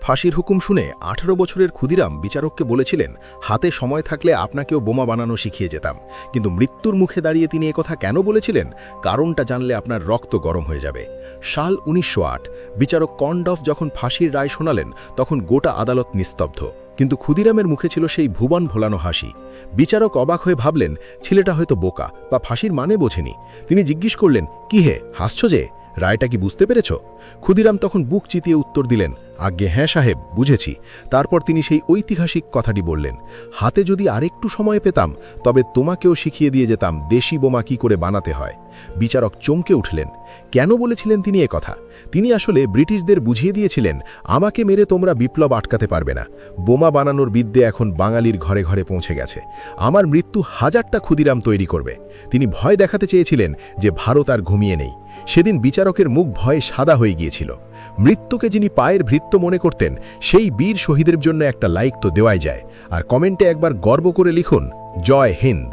ফাঁসির হুকুম শুনে ১৮ বছরের ক্ষুদিরাম বিচারককে বলেছিলেন, হাতে সময় থাকলে আপনাকেও বোমা বানানো শিখিয়ে যেতাম। কিন্তু মৃত্যুর মুখে দাঁড়িয়ে তিনি একথা কেন বলেছিলেন, কারণটা জানলে আপনার রক্ত গরম হয়ে যাবে। সাল ১৯০৮ বিচারক কর্নডফ যখন ফাঁসির রায় শোনালেন, তখন গোটা আদালত নিস্তব্ধ। কিন্তু ক্ষুদিরামের মুখে ছিল সেই ভুবন ভোলানো হাসি। বিচারক অবাক হয়ে ভাবলেন, ছেলেটা হয়তো বোকা বা ফাঁসির মানে বোঝেনি। তিনি জিজ্ঞেস করলেন, কি হে, হাসছ যে? রায়টা কি বুঝতে পেরেছ? ক্ষুদিরাম তখন বুক চিতিয়ে উত্তর দিলেন, আজ্ঞে হ্যাঁ সাহেব, বুঝেছি। তারপর তিনি সেই ঐতিহাসিক কথাটি বললেন, হাতে যদি আরেকটু সময় পেতাম, তবে তোমাকেও শিখিয়ে দিয়ে যেতাম দেশি বোমা কি করে বানাতে হয়। বিচারক চমকে উঠলেন। কেন বলেছিলেন তিনি কথা? তিনি আসলে ব্রিটিশদের বুঝিয়ে দিয়েছিলেন, আমাকে মেরে তোমরা বিপ্লব আটকাতে পারবে না। বোমা বানানোর বিদ্যে এখন বাঙালির ঘরে ঘরে পৌঁছে গেছে। আমার মৃত্যু হাজারটা ক্ষুদিরাম তৈরি করবে। তিনি ভয় দেখাতে চেয়েছিলেন যে ভারত আর ঘুমিয়ে নেই। সেদিন বিচারকের মুখ ভয়ে সাদা হয়ে গিয়েছিল। মৃত্যুকে যিনি পায়ের ভৃত্য মনে করতেন, সেই বীর শহীদের জন্য একটা লাইক তো দেওয়াই যায়। আর কমেন্টে একবার গর্ব করে লিখুন, জয় হিন্দ।